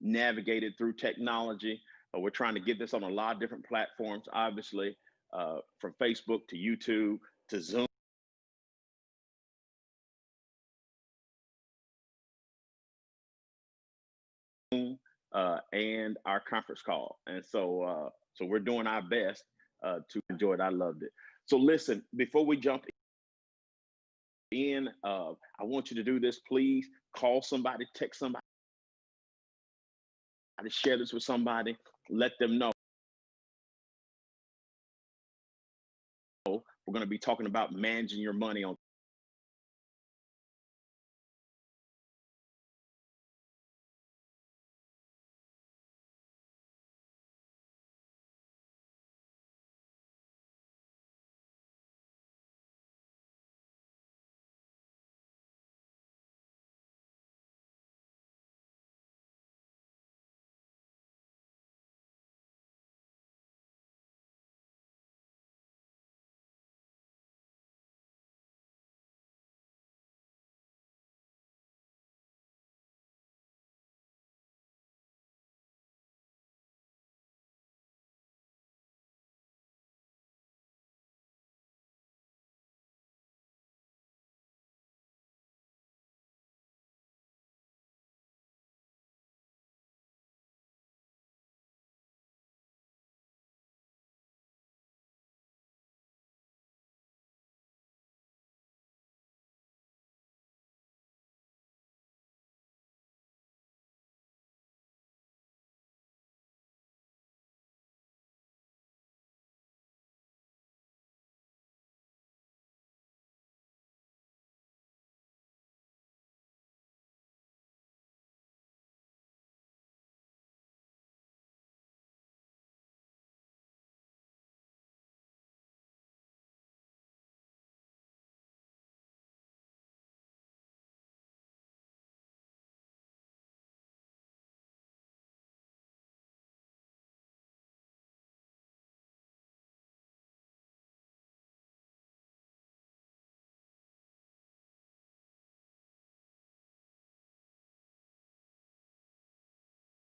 navigated through technology. We're trying to get this on a lot of different platforms, obviously, from Facebook to YouTube to Zoom and our conference call. And so we're doing our best to enjoy it. I loved it. So listen, before we jump in, I want you to do this, please. Call somebody, text somebody, share this with somebody, let them know. We're going to be talking about managing your money on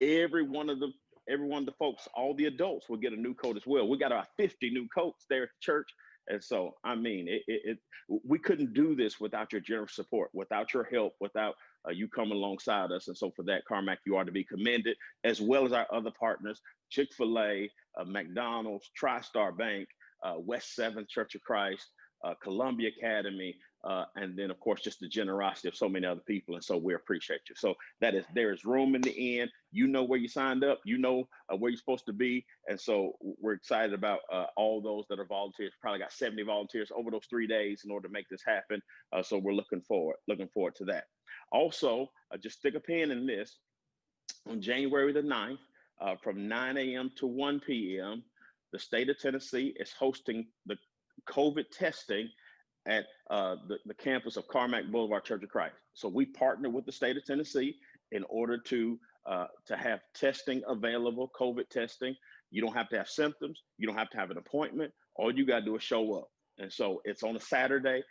every one of the folks, all the adults will get a new coat as well. We got about 50 new coats there at the church. And so, I mean, we couldn't do this without your generous support, without your help, without you coming alongside us. And so for that, Carmack, you are to be commended, as well as our other partners, Chick-fil-A, McDonald's, TriStar Bank, West 7th Church of Christ, Columbia Academy, and then of course just the generosity of so many other people. And so we appreciate you. So there's room in the end. You know where you signed up, you know where you're supposed to be. And so we're excited about all those that are volunteers. Probably got 70 volunteers over those 3 days in order to make this happen. So we're looking forward to that. Also, just stick a pin in this. On January the 9th, from 9 a.m. to 1 p.m., the state of Tennessee is hosting the COVID testing at the campus of Carmack Boulevard Church of Christ. So we partner with the state of Tennessee in order to have testing available, COVID testing. You don't have to have symptoms. You don't have to have an appointment. All you got to do is show up. And so it's on a Saturday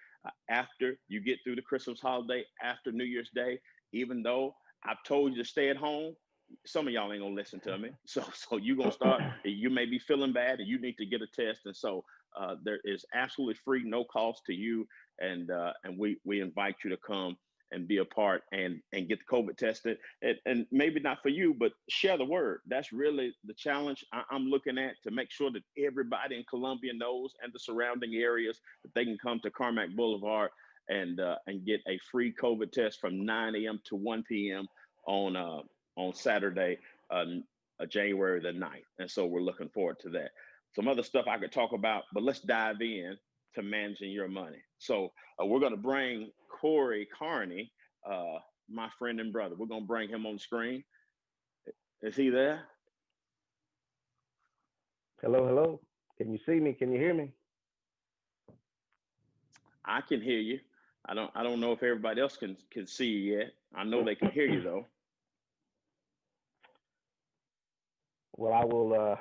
after you get through the Christmas holiday, after New Year's Day. Even though I've told you to stay at home, some of y'all ain't gonna listen to me. So you're gonna start, you may be feeling bad and you need to get a test. And so there is absolutely free, no cost to you. And we invite you to come and be a part and get the COVID tested. And maybe not for you, but share the word. That's really the challenge I'm looking at, to make sure that everybody in Columbia knows, and the surrounding areas, that they can come to Carmack Boulevard and get a free COVID test from 9 a.m. to 1 p.m. on Saturday, January the 9th. And so we're looking forward to that. Some other stuff I could talk about, but let's dive in to managing your money. So we're going to bring Corey Carney, my friend and brother. We're going to bring him on the screen. Is he there? Hello, hello. Can you see me? Can you hear me? I can hear you. I don't know if everybody else can see you yet. I know they can hear you though. Well, I will,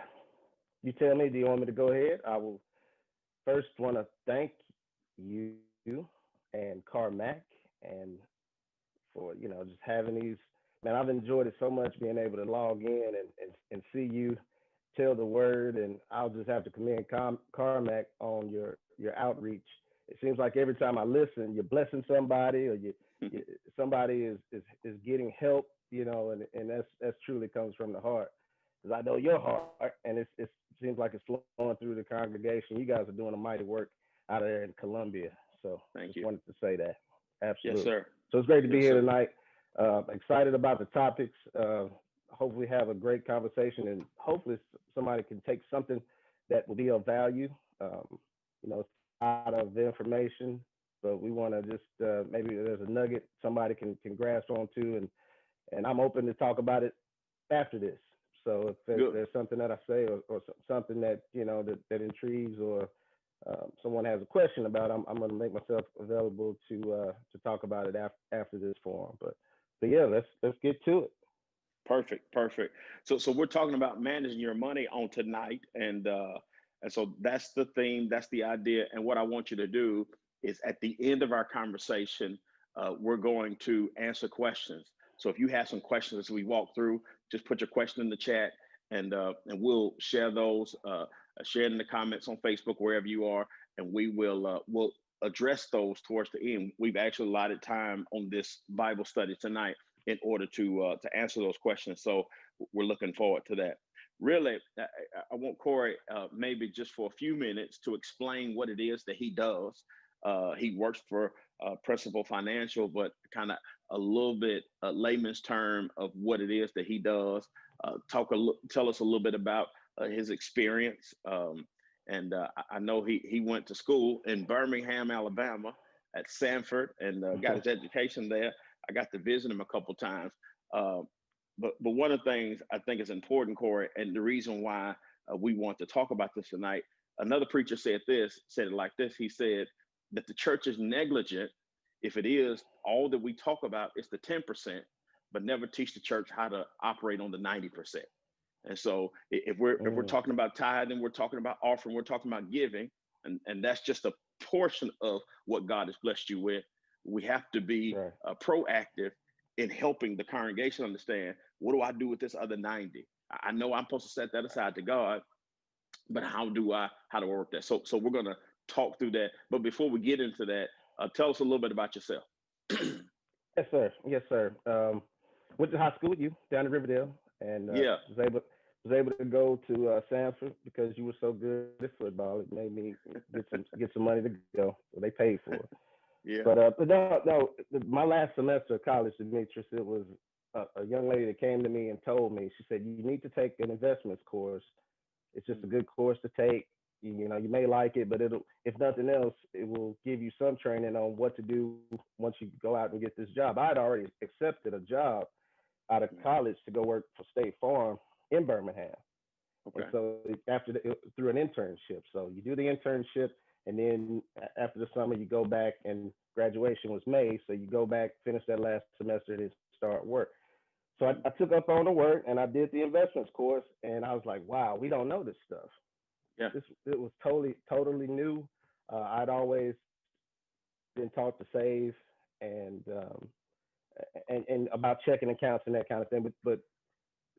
you tell me, do you want me to go ahead? I will first want to thank you and Carmack and for, just having these man, I've enjoyed it so much being able to log in and see you tell the word. And I'll just have to commend Carmack on your outreach. It seems like every time I listen, you're blessing somebody, or somebody is getting help, and that's truly comes from the heart. Because I know your heart, and it seems like it's flowing through the congregation. You guys are doing a mighty work out of there in Columbia. So Thank just you. wanted to say that. Yes, Absolutely. sir. So it's great to be Yes, here sir. tonight. Excited about the topics. Hopefully have a great conversation, and hopefully somebody can take something that will be of value. It's a lot of information, but we want to just maybe there's a nugget somebody can grasp onto, and I'm open to talk about it after this. So if Good. there's something that I say, or something that that intrigues, or someone has a question about, I'm going to make myself available to talk about it after this forum. But yeah, let's get to it. Perfect. Perfect. So we're talking about managing your money on tonight, and so that's the theme. That's the idea. And what I want you to do is at the end of our conversation, we're going to answer questions. So if you have some questions as we walk through, just put your question in the chat, and we'll share those. Share it in the comments on Facebook, wherever you are, and we'll address those towards the end. We've actually allotted time on this Bible study tonight in order to answer those questions. So we're looking forward to that. Really, I want Corey maybe just for a few minutes to explain what it is that he does. He works for Principal Financial, but kind of a little bit layman's term of what it is that he does. Tell us a little bit about his experience. I know he went to school in Birmingham, Alabama, at Sanford, and got his education there. I got to visit him a couple times. Uh, but one of the things I think is important, Corey, and the reason why we want to talk about this tonight, another preacher said it like this. He said that the church is negligent if it is all that we talk about is the 10%, but never teach the church how to operate on the 90%. And so if we're Mm, talking about tithing, we're talking about offering, we're talking about giving, and that's just a portion of what God has blessed you with. We have to be right. proactive in helping the congregation understand, what do I do with this other 90? I know I'm supposed to set that aside to God, but how do I work that? So we're gonna talk through that. But before we get into that, tell us a little bit about yourself. Yes, sir. Yes, sir. Went to high school with you down in Riverdale, and Yeah. was able to go to Sanford because you were so good at football. It made me get some money to go. So they paid for it. Yeah. But no. My last semester of college, Demetrius, it was a young lady that came to me and told me. She said, "You need to take an investments course. It's just a good course to take. You may like it, but it'll, if nothing else, it will give you some training on what to do once you go out and get this job." I had already accepted a job out of Mhm. college to go work for State Farm in Birmingham. And Okay. so through an internship. So you do the internship, and then after the summer, you go back, and graduation was May. So you go back, finish that last semester, and then start work. So I Mhm. took up on the work, and I did the investments course, and I was like, wow, we don't know this stuff. Yeah. It was totally new. I'd always been taught to save and and about checking accounts and that kind of thing. But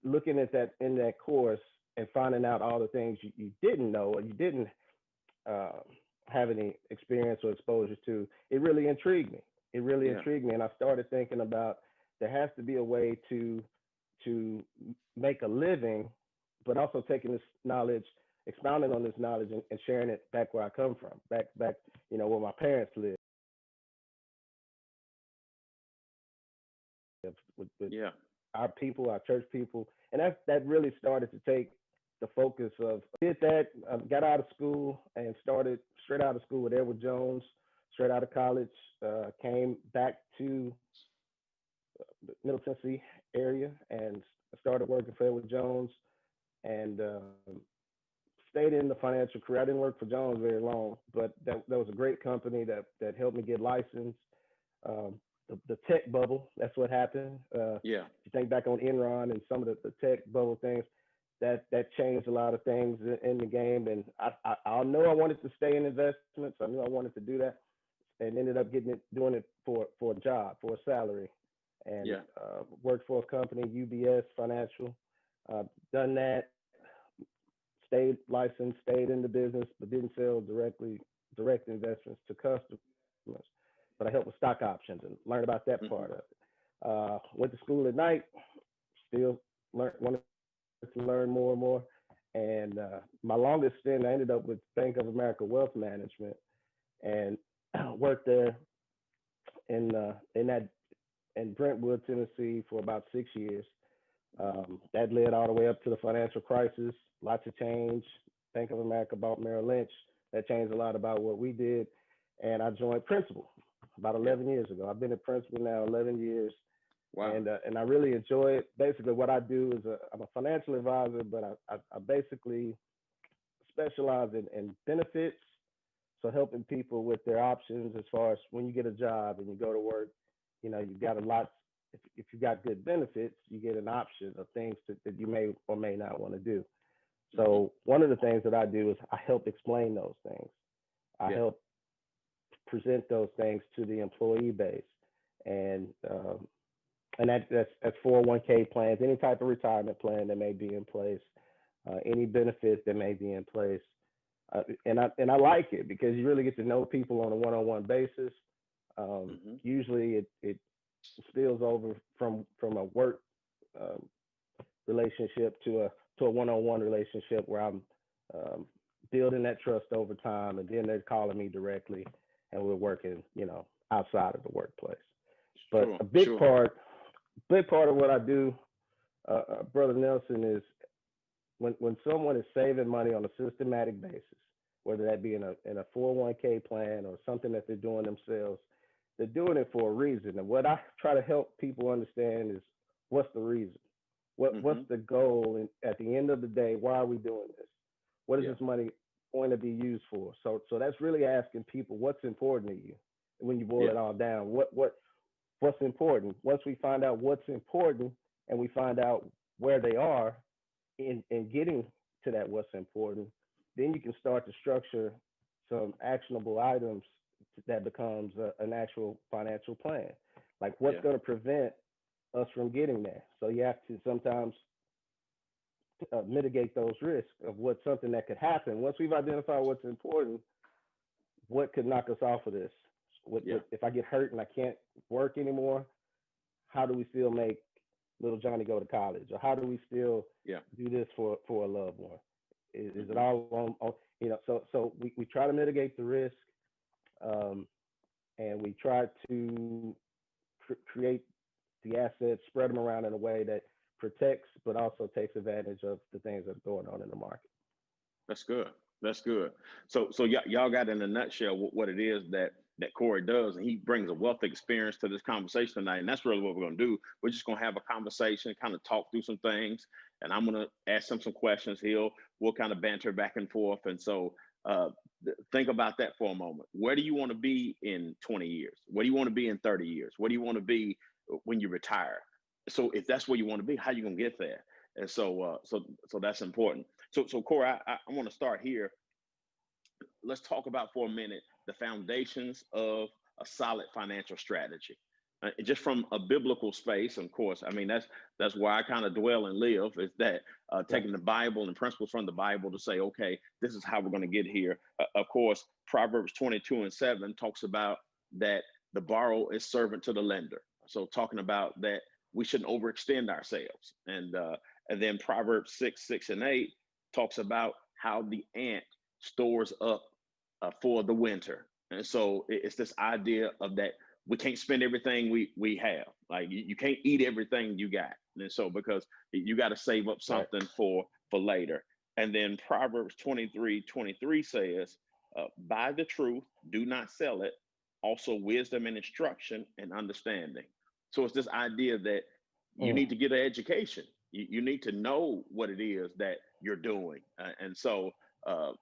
looking at that in that course and finding out all the things you didn't know, or you didn't uh, have any experience or exposure to, it really intrigued me. It really Yeah. intrigued me, and I started thinking about, there has to be a way to make a living, but also taking this knowledge, expounding on this knowledge, and sharing it back where I come from, back where my parents lived, with Yeah. our people, our church people, and that really started to take the focus of. Did that, got out of school and started straight out of school with Edward Jones, straight out of college, came back to the Middle Tennessee area and started working for Edward Jones, and stayed in the financial career. I didn't work for Jones very long, but that was a great company that helped me get licensed. Um, the tech bubble, that's what happened. Yeah. If you think back on Enron and some of the tech bubble things, that changed a lot of things in the game. And I know I wanted to stay in investments. I knew I wanted to do that, and ended up doing it for a job, for a salary. and Yeah. worked for a company, UBS Financial. Done that, stayed licensed, stayed in the business, but didn't sell direct investments to customers. But I helped with stock options and learned about that part of Hmm. it. Went to school at night, still wanted to learn more and more. And my longest stint, I ended up with Bank of America Wealth Management and worked there in that in Brentwood, Tennessee, for about 6 years. That led all the way up to the financial crisis. Lots of change. Bank of America bought Merrill Lynch. That changed a lot about what we did. And I joined Principal about Yeah. 11 years ago. I've been at Principal now 11 years, Wow. and I really enjoy it. Basically, what I do is I'm a financial advisor, but I basically specialize in benefits, so helping people with their options as far as when you get a job and you go to work, you've got a lot. If you got good benefits, you get an option of things that you may or may not want to do. Hmm. So one of the things that I do is I help explain those things. I Yeah. help present those things to the employee base, and that's 401k plans, any type of retirement plan that may be in place, any benefit that may be in place. And I like it because you really get to know people on a one-on-one basis. Hmm. Usually it spills over from a work um, relationship to a one-on-one relationship where I'm um, building that trust over time, and then they're calling me directly, and we're working, outside of the workplace. But Sure. a Sure. big part of what I do, Brother Nelson, is when someone is saving money on a systematic basis, whether that be in a 401k plan or something that they're doing themselves, they're doing it for a reason. And what I try to help people understand is what's the reason, what's Hmm. the goal, and at the end of the day, why are we doing this? What is Yeah. this money going to be used for? So that's really asking people what's important to you. When you boil Yeah. it all down, what's important. Once we find out what's important and we find out where they are in getting to that what's important, then you can start to structure some actionable items that becomes an actual financial plan. Like what's Yeah. going to prevent us from getting there. So you have to sometimes mitigate those risks of what's something that could happen. Once we've identified what's important, what could knock us off of this? Yeah. If I get hurt and I can't work anymore, how do we still make little Johnny go to college, or how do we still Yeah. do this for a loved one? Is it Hmm. all on So we try to mitigate the risk, um, and we try to create the assets, spread them around in a way that protects but also takes advantage of the things that are going on in the market. That's good. That's good. So y'all got in a nutshell what it is that Corey does, and he brings a wealth of experience to this conversation tonight. And that's really what we're going to do. We're just going to have a conversation, kind of talk through some things, and I'm going to ask him some questions. We'll kind of banter back and forth. And so uh, think about that for a moment. Where do you want to be in 20 years? Where do you want to be in 30 years? Where do you want to be when you retire? So if that's where you want to be, how you going to get there? And so that's important. So Corey, I want to start here. Let's talk about for a minute the foundations of a solid financial strategy. Just from a biblical space, of course. I mean, that's where I kind of dwell and live. Is that Right. taking the Bible and principles from the Bible to say, okay, this is how we're going to get here. Of course, Proverbs 22:7 talks about that the borrower is servant to the lender. So talking about that we shouldn't overextend ourselves, and then Proverbs 6:6 and 8 talks about how the ant stores up for the winter. And so it's this idea of that we can't spend everything we have. Like you can't eat everything you got. And so because you got to save up Right. something for later. And then Proverbs 23:23 says, buy the truth, do not sell it. Also wisdom and instruction and understanding. So it's this idea that you Mm. need to get an education. You need to know what it is that you're doing. And so uh,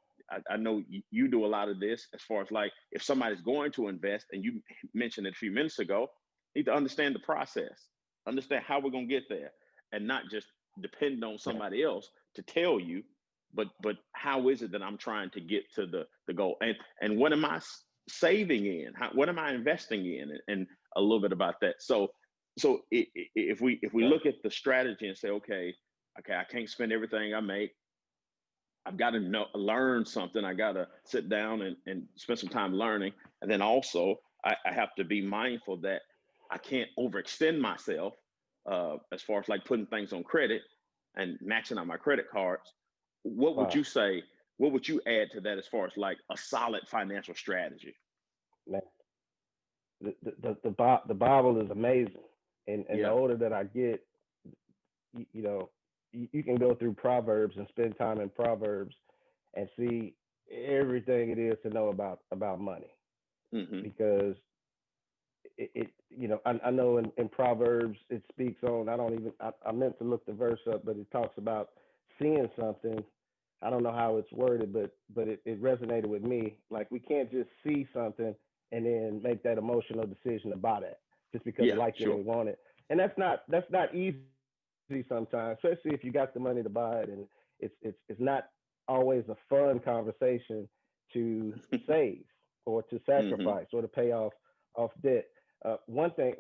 I know you do a lot of this as far as like if somebody's going to invest, and you mentioned it a few minutes ago, need to understand the process, understand how we're going to get there, and not just depend on Right. somebody else to tell you, but how is it that I'm trying to get to the goal, and what am I saving in? What am I investing in, and a little bit about that. So So if we look at the strategy and say, okay, I can't spend everything I make. I've got to learn something. I got to sit down and spend some time learning. And then also, I have to be mindful that I can't overextend myself as far as like putting things on credit and maxing out my credit cards. What would Wow, you say? What would you add to that as far as like a solid financial strategy? man, the Bible is amazing, and the Yeah. older that I get, you know, you can go through Proverbs and spend time in Proverbs and see everything it is to know about money Hmm. because I know in Proverbs it speaks on. I meant to look the verse up, but it talks about seeing something. I don't know how it's worded, but it resonated with me. Like we can't just see something and then make that emotional decision to buy that just because we Yeah. like it and Sure. we want it. And that's not easy sometimes, especially if you got the money to buy it, and it's not always a fun conversation to save or to Hmm. sacrifice or to pay off debt. One thing,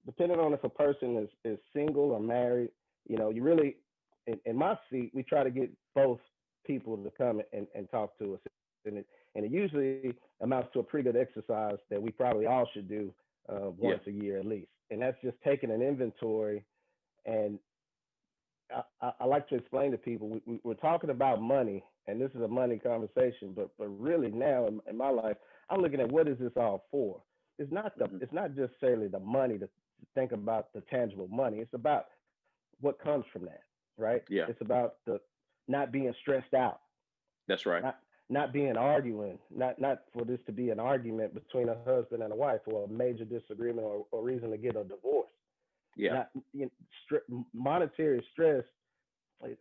depending on if a person is single or married, you really, in my seat, we try to get both people to come and talk to us, and it usually amounts to a pretty good exercise that we probably all should do Yeah. once a year at least, and that's just taking an inventory. And I like to explain to people we're talking about money, and this is a money conversation. But really now in my life, I'm looking at what is this all for? Hmm. It's not just necessarily the money to think about the tangible money. It's about what comes from that, right? Yeah. It's about the not being stressed out, That's right. not being arguing, not for this to be an argument between a husband and a wife or a major disagreement or reason to get a divorce. Yeah. Not monetary stress.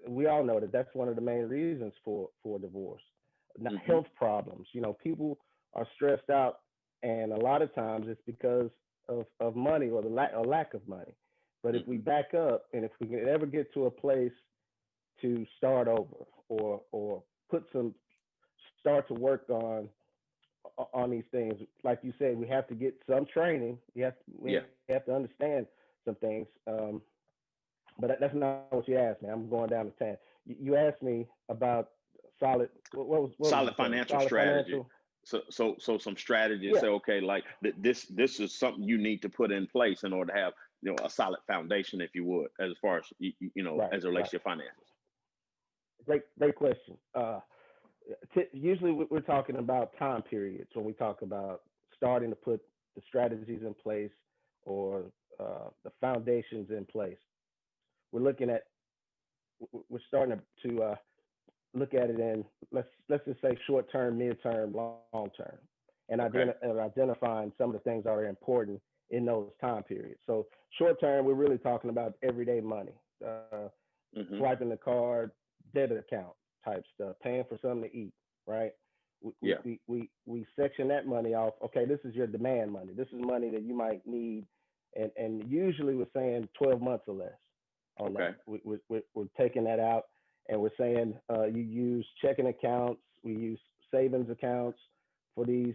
We all know that that's one of the main reasons for divorce. Not Hmm. health problems. People are stressed out, and a lot of times it's because of money or the lack of money. But if we Hmm. back up and if we can ever get to a place to start over or put some start to work on these things, like you said, we have to get some training. We Yeah. have to understand some things. But that's not what you asked me. I'm going down the tan. You asked me about solid. What was the Solid question? financial Solid strategy. financial. So some strategy and Yeah, say, okay, like this is something you need to put in place in order to have a solid foundation, if you would, as far as right, as it relates right. to your finances. Great question. Usually we're talking about time periods when we talk about starting to put the strategies in place or the foundations in place. We're starting to look at it in let's just say short term, mid term, long term, and Okay. identifying some of the things that are important in those time periods. So short term, we're really talking about everyday money, Hmm. swiping the card, debit account type stuff, paying for something to eat, right? We, we, Yeah. we, we, we section that money off. Okay, this is your demand money. This is money that you might need. And usually we're saying 12 months or less on Okay. that. We're taking that out and we're saying you use checking accounts, we use savings accounts for these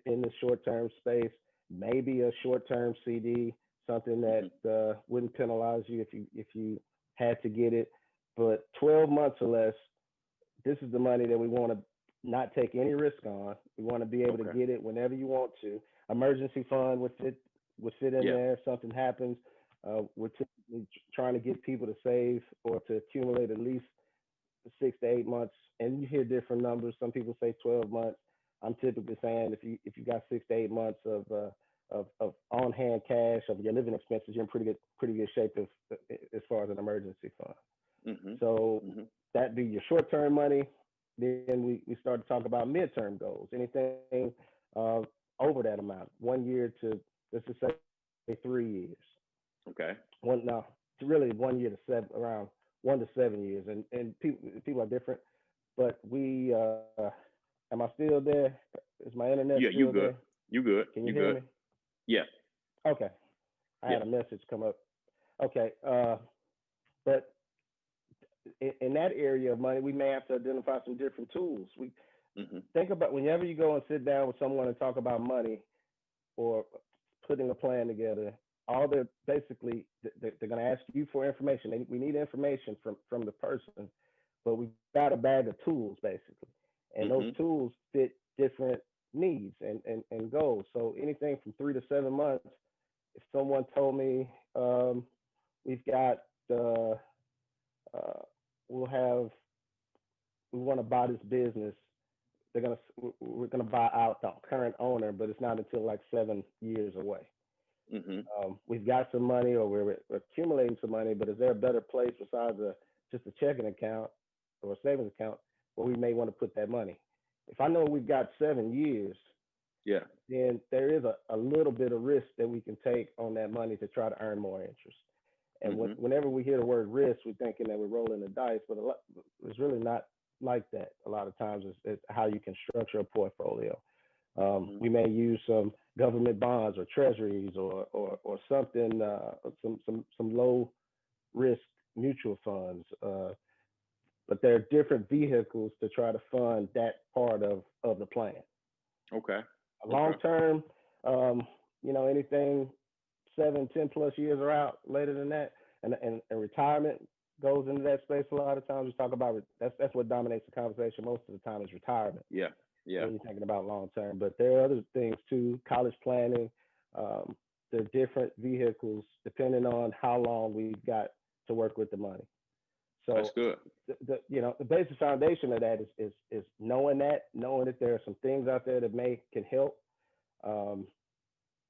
in the short term space, maybe a short term CD, something that Hmm. wouldn't penalize you if you had to get it. But 12 months or less, this is the money that we want to not take any risk on. We want to be able to Okay. get it whenever you want to. Emergency fund would fit in Yeah. there if something happens. We're typically trying to get people to save or to accumulate at least 6 to 8 months. And you hear different numbers. Some people say 12 months. I'm typically saying if you got 6 to 8 months of on hand cash of your living expenses, you're in pretty good shape as far as an emergency fund. Hmm. So Hmm. that'd be your short term money. Then we start to talk about midterm goals. Anything uh, over that amount, 1 year to let's just say 3 years. Okay. One no, it's really 1 year to around 1 to 7 years, and people are different. But am I still there? Is my internet Yeah. still You there? good? You good? Can you You hear good? me? Yeah. Okay, I Yeah. had a message come up. Okay, but in that area of money, we may have to identify some different tools. We Hmm. think about whenever you go and sit down with someone and talk about money or putting a plan together. all they're basically they're going to ask you for information. We need information from the person, but we've got a bag of tools basically, and those Mm-hmm. tools fit different needs and goals. So anything from 3 to 7 months. If someone told me we've got uh, we'll have we want to buy this business, we're gonna buy out the current owner, but it's not until like 7 years away. Mm-hmm. We've got some money, or we're accumulating some money, but is there a better place besides just a checking account or a savings account where we may want to put that money? If I know we've got 7 years, Yeah. then there is a little bit of risk that we can take on that money to try to earn more interest. And Mm-hmm. whenever we hear the word risk, we're thinking that we're rolling the dice, but it's really not like that. A lot of times, it's how you can structure a portfolio. Mm-hmm. We may use some government bonds or treasuries or something, some low risk mutual funds. But there are different vehicles to try to fund that part of the plan. Okay. Long Okay. term, anything 7, 10 plus years or out later than that, and retirement goes into that space. A lot of times we talk about that's what dominates the conversation most of the time is retirement Yeah. Yeah. when you're thinking about long term. But there are other things too, college planning. Um, there are different vehicles depending on how long we've got to work with the money. That's So good. the basic foundation of that is knowing that there are some things out there that may can help, um,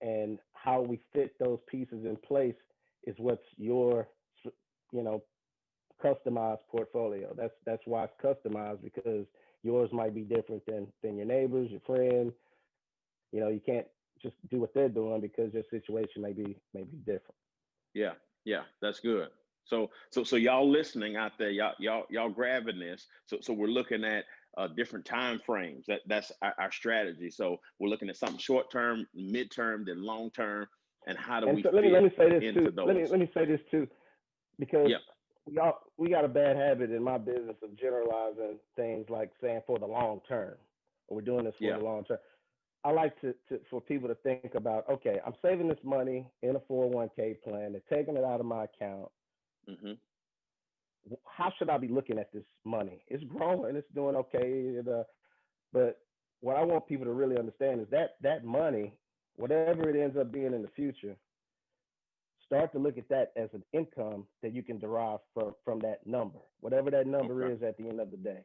and how we fit those pieces in place is what's your you know customized portfolio. That's why it's customized because yours might be different than your neighbors, your friends. You can't just do what they're doing because your situation may be different. Yeah, yeah, that's good. So y'all listening out there, y'all grabbing this. So we're looking at different time frames. That's our strategy. So we're looking at something short term, midterm, then long term, and how do And we so let fit me say this into too. those? Let me say this too, because Yeah, we got a bad habit in my business of generalizing things like saying for the long term, or we're doing this for yeah, the long term. I like to for people to think about, okay, I'm saving this money in a 401k plan. They're taking it out of my account. mm-hmm, How should I be looking at this money? It's growing, it's doing okay, but what I want people to really understand is that money, whatever it ends up being in the future, start to look at that as an income that you can derive from that number, whatever that number okay, is at the end of the day.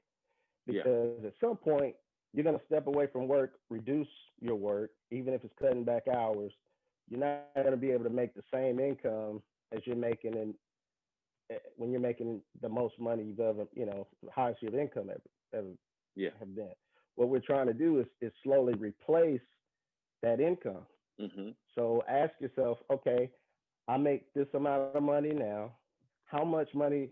yeah, Because at some point you're going to step away from work, reduce your work, even if it's cutting back hours. You're not going to be able to make the same income as you're making when you're making the most money you've ever, the highest your income ever yeah, have been. What we're trying to do is slowly replace that income. mm-hmm, So ask yourself, okay, I make this amount of money now. How much money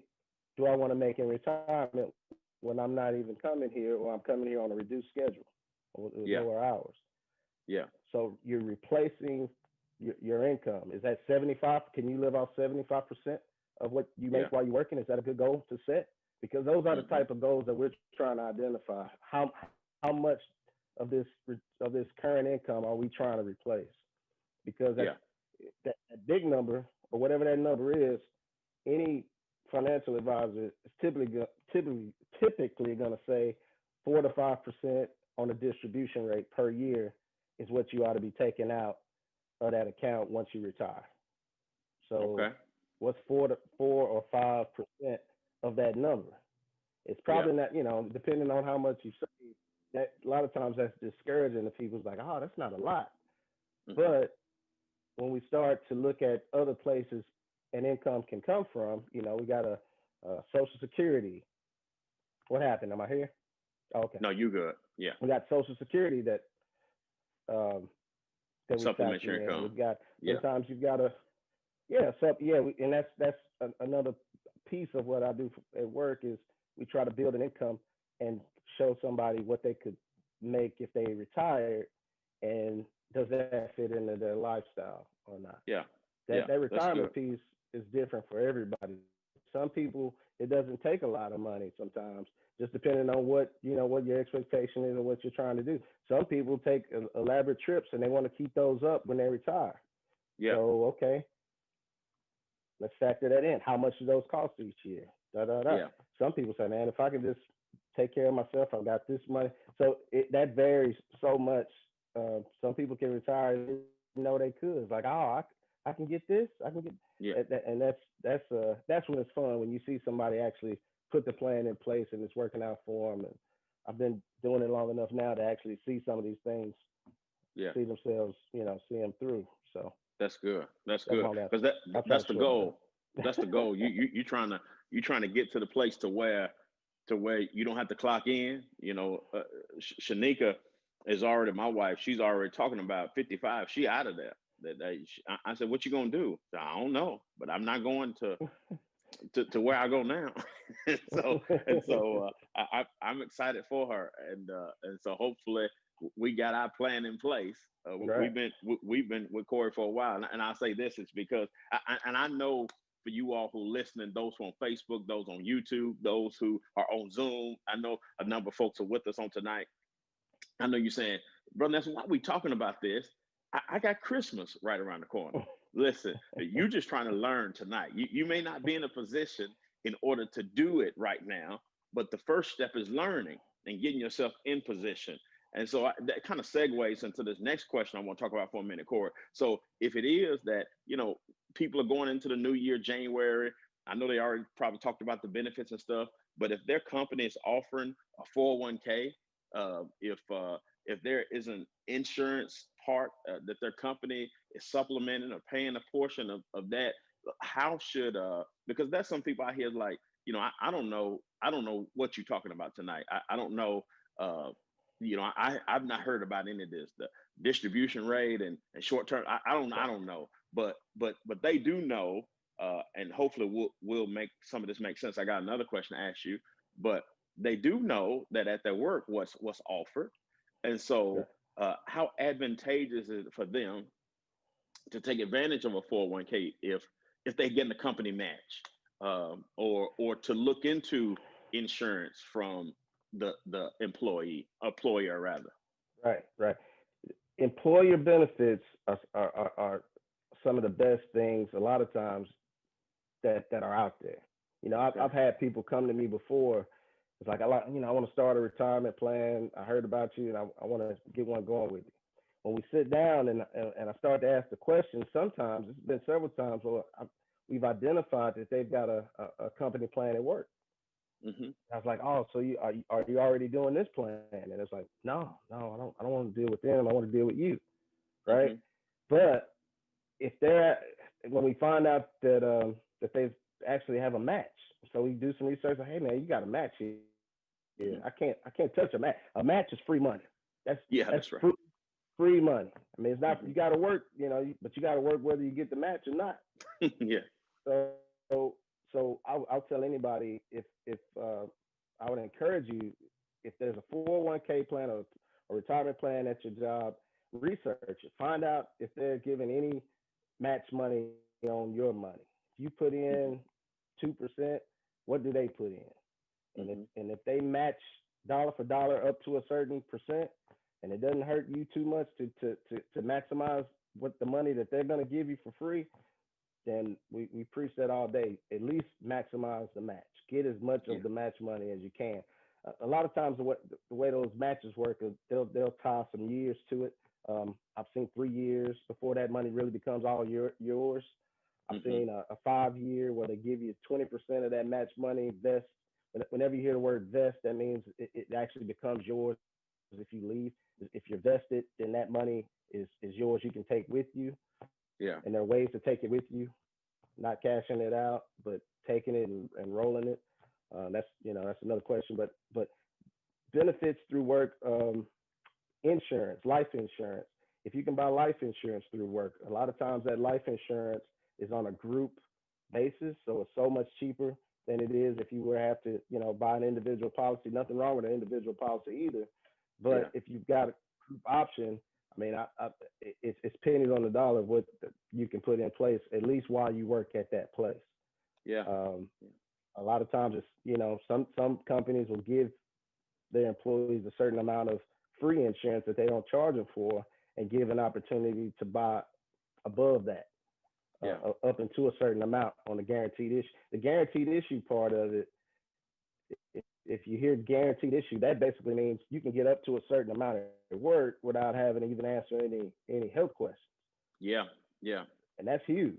do I want to make in retirement when I'm not even coming here, or I'm coming here on a reduced schedule with yeah, lower hours? yeah, So you're replacing your income. Is that 75? Can you live off 75% of what you yeah, make while you're working? Is that a good goal to set? Because those are the mm-hmm, type of goals that we're trying to identify. How much of this current income are we trying to replace? Because yeah, that big number, or whatever that number is, any financial advisor is typically going to say 4 to 5% on a distribution rate per year is what you ought to be taking out of that account once you retire. So okay, what's 4 or 5% of that number? It's yeah, probably not, depending on how much you save. That a lot of times that's discouraging to people's like, oh, that's not a lot. mm-hmm, But when we start to look at other places an income can come from, we got a Social Security. What happened? Am I here? Oh, okay. no, you good. Yeah, We got Social Security um, that we supplement factor your in. income. We've got Yeah, sometimes you've got to yeah, so yeah, and that's another piece of what I do at work is we try to build an income and show somebody what they could make if they retired, and does that fit into their lifestyle or not. yeah, That yeah, that that's good. retirement piece is different for everybody. Some people it doesn't take a lot of money sometimes, just depending on what your expectation is and what you're trying to do. Some people take elaborate trips and they want to keep those up when they retire. Yeah. So, okay, let's factor that in. How much do those cost each year? Da da da. Yeah. Some people say, man, if I can just take care of myself, I've got this money. So that varies so much. Some people can retire, they could. It's like, oh, I can get this, I can get Yeah. and that's when it's fun when you see somebody actually put the plan in place and it's working out for them. And I've been doing it long enough now to actually see some of these things, Yeah. see themselves, see them through. So That's good. That's that's good. my last. Because I'll try that's to the shorten goal. it That's the goal. You trying to get to the place to where you don't have to clock in. Shanika is already my wife. She's already talking about 55. She out of there. I said, what you gonna do? I don't know, but I'm not going to where I go now. and so and up. so I'm excited for her, and so hopefully we got our plan in place. Right. We've been with Corey for a while, and I say this is because and I know for you all who listening, those who on Facebook, those on YouTube, those who are on Zoom, I know a number of folks are with us on tonight. I know you're saying, brother, that's why we talking about this. I got Christmas right around the corner. Listen, you just trying to learn tonight. You may not be in a position in order to do it right now, but the first step is learning and getting yourself in position. And so that kind of segues into this next question I want to talk about for a minute, Corey. So if it is that, people are going into the new year, January, I know they already probably talked about the benefits and stuff, but if their company is offering a 401k, if there is an insurance part that their company is supplementing or paying a portion of that, how should because that's some people out here like, I don't know what you're talking about tonight. I don't know I've not heard about any of this, the distribution rate and short term. I don't know, but they do know, and hopefully we'll make some of this make sense. I got another question to ask you, but they do know that at their work what's offered, and Yeah. so how advantageous is it for them to take advantage of a 401k if they get in the company match, or to look into insurance from the employer rather. Right. Right. Employer benefits are some of the best things a lot of times that are out there. Okay. I've had people come to me before. It's like I want to start a retirement plan. I heard about you, and I want to get one going with you. When we sit down and I start to ask the question, sometimes it's been several times. Well, we've identified that they've got a company plan at work. Hmm. I was like, oh, so are you already doing this plan? And it's like, no, I don't want to deal with them. I want to deal with you, right? Hmm. But if they're when we find out that they actually have a match, so we do some research. Like, hey man, you got a match here. Hmm. I can't touch a match. A match is free money. That's Yeah, that's that's right. free money. I mean, it's not Hmm. you got to work, but you got to work whether you get the match or not. Yeah. So I'll tell anybody if I would encourage you if there's a 401k plan or a retirement plan at your job, research it. Find out if they're giving any match money on your money. If you put Hmm. in 2%, what do they put in? Hmm. And if they match dollar for dollar up to a certain percent, and it doesn't hurt you too much to maximize what the money that they're going to give you for free, then we preach that all day. At least maximize the match. Get as much Yeah. of the match money as you can. A lot of times the way those matches work is they'll tie some years to it. I've seen 3 years before that money really becomes all yours. I've Hmm. seen a 5 year where they give you 20% of that match money vest. Whenever you hear the word vest, that means it actually becomes yours if you leave. If you're vested, then that money is yours. You can take with you, Yeah. and there are ways to take it with you, not cashing it out, but taking it and rolling it. That's another question. But benefits through work, insurance, life insurance. If you can buy life insurance through work, a lot of times that life insurance is on a group basis, so it's so much cheaper than it is if you were to have to, buy an individual policy. Nothing wrong with an individual policy either, Yeah. but if you've got a group option, I mean, it's pennies on the dollar what you can put in place at least while you work at that place. Yeah. Um, a lot of times, it's some companies will give their employees a certain amount of free insurance that they don't charge them for, and give an opportunity to buy above that. Yeah. up into a certain amount on the guaranteed issue. The guaranteed issue part of it, if you hear guaranteed issue, that basically means you can get up to a certain amount of work without having to even answer any health questions. Yeah. Yeah. And that's huge.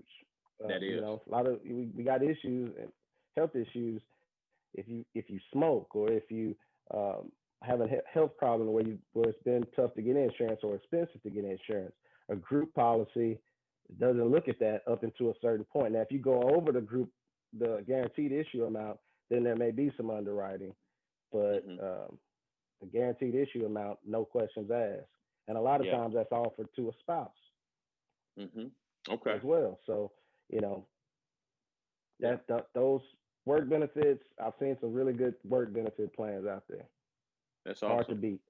That You is. know, a lot of we got issues and health issues if you smoke or if you have a health problem where it's been tough to get insurance or expensive to get insurance. A group policy doesn't look at that up into a certain point. Now, if you go over the guaranteed issue amount, then there may be some underwriting, but the guaranteed issue amount, no questions asked, and a lot of times that's offered to a spouse Okay. as well. So you know those work benefits. I've seen some really good work benefit plans out there. That's awesome. Hard to beat.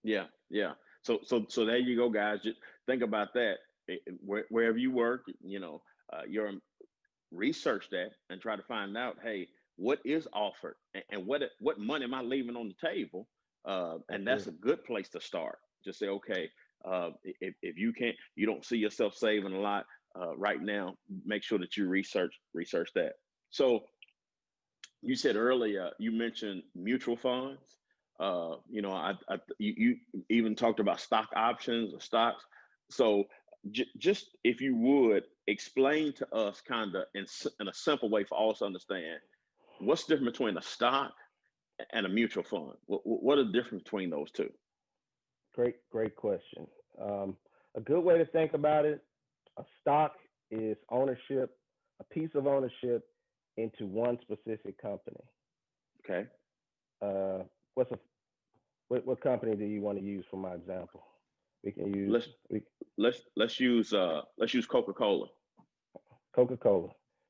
Yeah. Yeah. So there you go, guys. Just think about that. Wherever you work, your research that and try to find out, hey, what is offered and what money am I leaving on the table? And that's a good place to start. Just say, okay, if you don't see yourself saving a lot right now, make sure that you research that. So you said earlier, you mentioned mutual funds. You even talked about stock options or stocks. So just if you would explain to us kind of in a simple way for us to understand, what's the difference between a stock and a mutual fund? What are the difference between those two? Great question. A good way to think about it, a stock is ownership, a piece of ownership into one specific company. Okay. What company do you want to use for my example? We can use let's use Coca-Cola. Coca-Cola.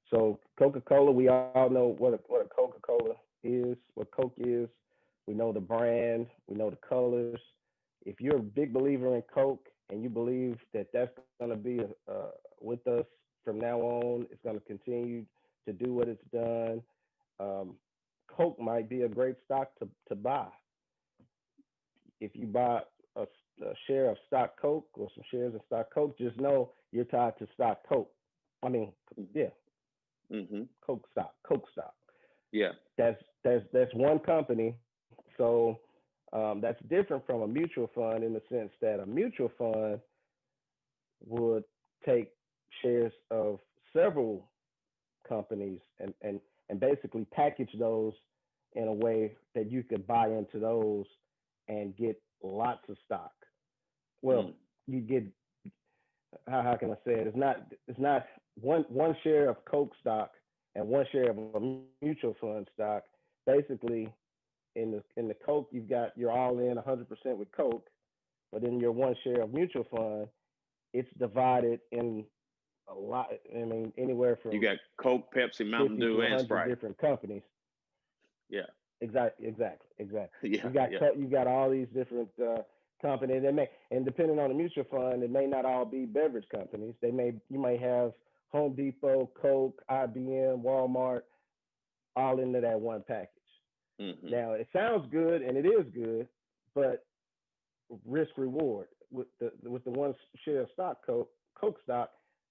So Coca-Cola, we all know what a Coca-Cola is, what Coke is. We know the brand, we know the colors. If you're a big believer in Coke and you believe that that's going to be with us from now on, it's going to continue to do what it's done. Coke might be a great stock to buy. If you buy a share of stock Coke or some shares of stock Coke, just know you're tied to stock Coke. I mean, yeah, Coke stock. Yeah, that's one company. So that's different from a mutual fund in the sense that a mutual fund would take shares of several companies and basically package those in a way that you could buy into those and get lots of stock. Well, you get, how can I say it? It's not one share of Coke stock and one share of a mutual fund stock. Basically, in the Coke, you're all in 100% with Coke, but in your one share of mutual fund, it's divided in a lot. I mean, anywhere from you got Coke, Pepsi, Mountain Dew, and Sprite. Different companies. Yeah. Exactly. Yeah. You got all these different companies. And depending on the mutual fund, it may not all be beverage companies. You may have Home Depot, Coke, IBM, Walmart, all into that one package. Now it sounds good and it is good, but risk reward with the one share of stock Coke stock,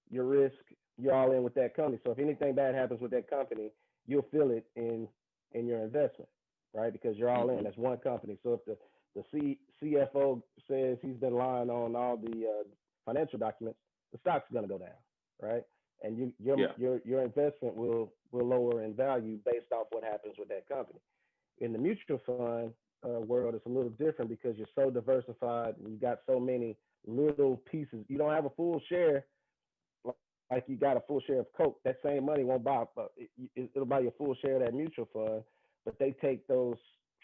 your risk, you're all in with that company. So if anything bad happens with that company, you'll feel it in your investment, right? Because you're all in. That's one company. So if the CFO says he's been lying on all the financial documents, the stock's going to go down, right? And your investment will lower in value based off what happens with that company. In the mutual fund world, it's a little different because you're so diversified. You've got so many little pieces. You don't have a full share like you got a full share of Coke. That same money won't buy. It'll buy you a full share of that mutual fund, but they take those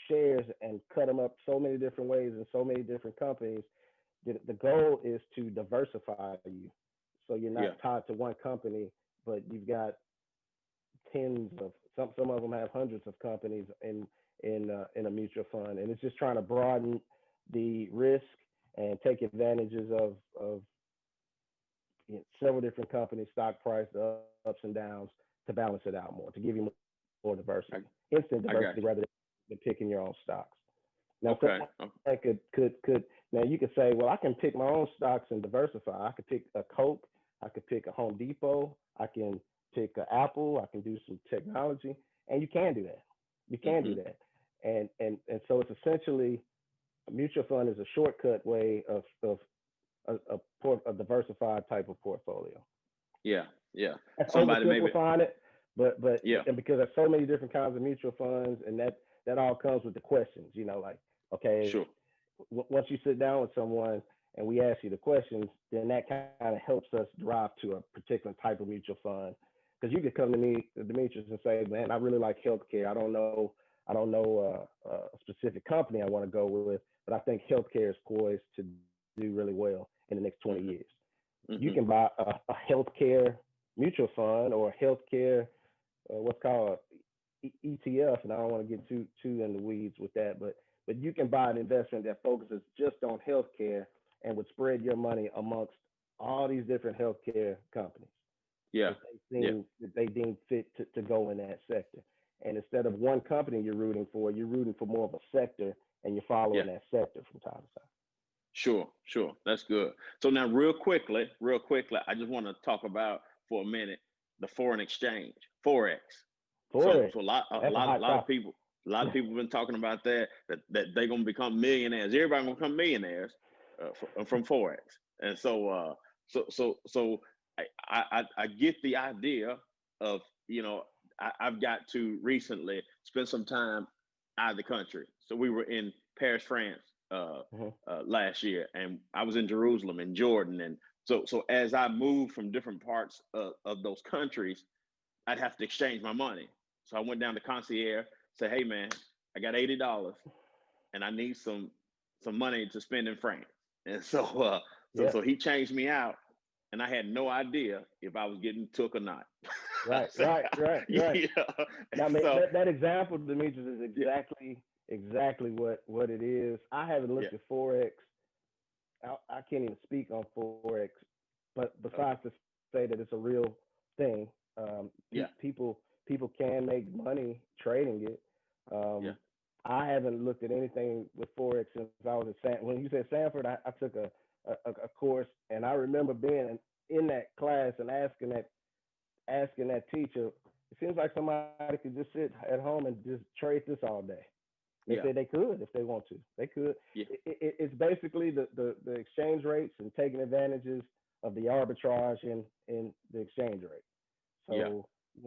shares and cut them up so many different ways in so many different companies. The goal is to diversify you, so you're not tied to one company, but you've got tens of some of them have hundreds of companies in a mutual fund, and it's just trying to broaden the risk and take advantages of several different companies, stock price, ups and downs, to balance it out more, to give you more diversity, instant diversity rather than picking your own stocks. Now, could now you could say, well, I can pick my own stocks and diversify. I could pick a Coke I could pick a Home Depot. I can pick a Apple. I can do some technology, and you can do that. You can do Mm-hmm. that, and so it's essentially a mutual fund is a shortcut way of a diversified type of portfolio. Yeah. Yeah. That's Somebody maybe. oversimplifying it, but Yeah. and because there's so many different kinds of mutual funds, and that all comes with the questions. Like okay, Sure. once you sit down with someone and we ask you the questions, then that kind of helps us drive to a particular type of mutual fund. Because you could come to me, Demetrius, and say, "Man, I really like healthcare. I don't know a specific company I want to go with, but I think healthcare is poised to do really well in the next 20 years." Mm-hmm. You can Mm-hmm. buy a healthcare mutual fund or a healthcare what's called ETF, and I don't want to get too in the weeds with that, but you can buy an investment that focuses just on healthcare and would spread your money amongst all these different healthcare companies Yeah. Yeah. that they deem fit to go in that sector. And instead of one company you're rooting for more of a sector, and you're Yeah. following that sector from time to time. Sure. Sure. That's good. So now, real quickly, I just want to talk about for a minute the foreign exchange, forex. So, Forex, so a that's a lot, hot lot of topic. people, have been talking about that they're gonna become millionaires. Everybody gonna become millionaires from forex. And so I get the idea of I've got to recently spend some time out of the country. So we were in Paris, France, Hmm. last year, and I was in Jerusalem and Jordan, and so as I moved from different parts of those countries, I'd have to exchange my money. So I went down to concierge, said, "Hey man, I got $80, and I need some money to spend in France." And so Yep. he changed me out, and I had no idea if I was getting took or not. Right, So, right, right, right. yeah. Now, man, So that example, Demetrius, is yeah, exactly what it is. I haven't yeah. looked at forex. I can't even speak on forex, but besides Okay. to say that it's a real thing, Yeah, people can make money trading it. yeah. Um, I haven't looked at anything with forex since I was at when you said Sanford. I took a course, and I remember being in that class and asking that teacher. It seems like somebody could just sit at home and just trade this all day. They said Yeah, they could if they want to. They could. yeah, It's basically the exchange rates and taking advantages of the arbitrage in the exchange rate. yeah,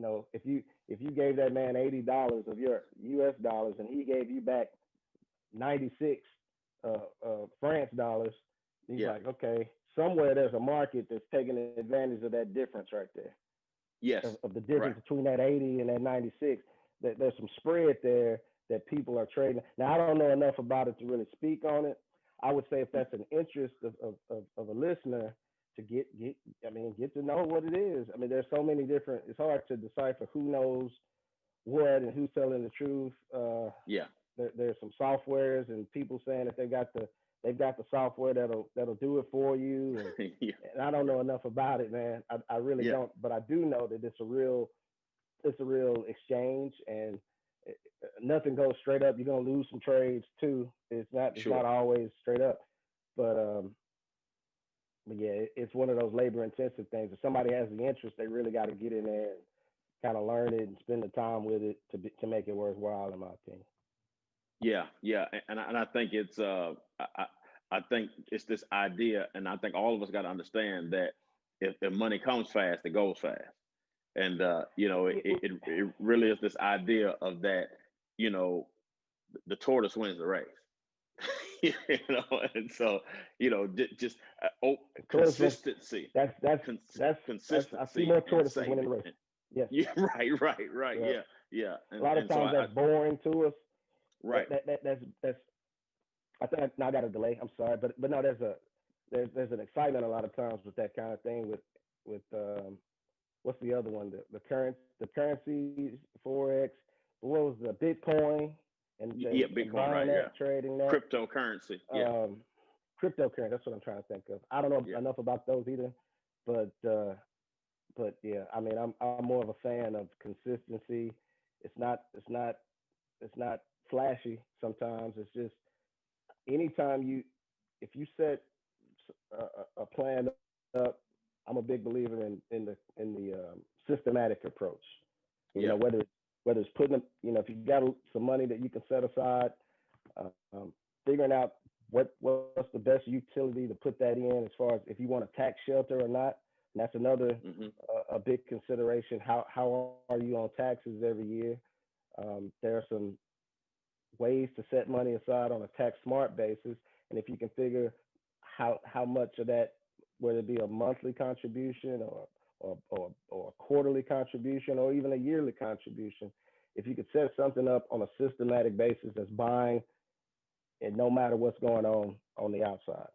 So if you gave that man $80 of your U.S. dollars and he gave you back 96 France dollars, he's yeah. like, okay, somewhere there's a market that's taking advantage of that difference right there, Yes. of the Right. difference between that 80 and that 96. That there's some spread there that people are trading. Now, I don't know enough about it to really speak on it. I would say if that's an interest of a listener to get to know what it is. I mean, there's so many different. It's hard to decipher who knows what and who's telling the truth. Yeah. There's some softwares and people saying that they've got the software that'll do it for you, Yeah. and I don't know enough about it, man. I really Yeah. don't, but I do know that it's a real exchange, and nothing goes straight up. You're gonna lose some trades too. It's not Sure. always straight up, but yeah, it's one of those labor intensive things. If somebody has the interest, they really got to get in there and kind of learn it and spend the time with it to make it worthwhile, in my opinion. Yeah. Yeah. And I think it's I think it's this idea, and I think all of us got to understand that if money comes fast, it goes fast. And it really is this idea of that, you know, the tortoise wins the race. you and so just Tortoise, consistency, that's cons- that's I see consistency more and tortoises winning saving. the race. And, Yes, yeah, right, yeah. yeah, yeah, A lot of and so times that's boring to us. That right, that, that that's I think now I got a delay. I'm sorry, but no, there's an excitement a lot of times with that kind of thing with what's the other one? The currencies, forex. What was the Bitcoin yeah, and Bitcoin, buying right, yeah, that, trading that. cryptocurrency, yeah, Um, Cryptocurrency. That's what I'm trying to think of. I don't know yeah, enough about those either, but uh, but yeah, I mean, I'm more of a fan of consistency. It's not flashy. Sometimes it's just anytime if you set a plan up, I'm a big believer in the systematic approach. You Yeah. know, whether it's putting, you know, if you got some money that you can set aside, figuring out what's the best utility to put that in, as far as if you want a tax shelter or not. And that's another Hmm. a big consideration. How are you on taxes every year? There are some ways to set money aside on a tax smart basis, and if you can figure how much of that, whether it be a monthly contribution or a quarterly contribution or even a yearly contribution, if you could set something up on a systematic basis that's buying, and no matter what's going on the outside,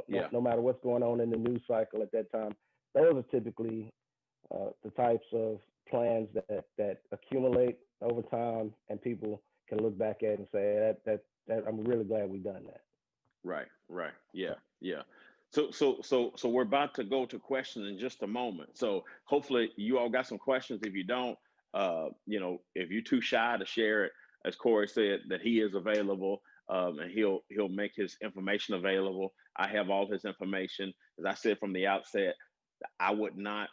Yeah. no matter what's going on in the news cycle at that time, those are typically the types of plans that accumulate over time, and people can look back at and say that I'm really glad we done that. Right. Right. Yeah. Yeah. So we're about to go to questions in just a moment. So hopefully you all got some questions. If you don't, if you're too shy to share it, as Corey said, that he is available, and he'll make his information available. I have all his information. As I said from the outset, I would not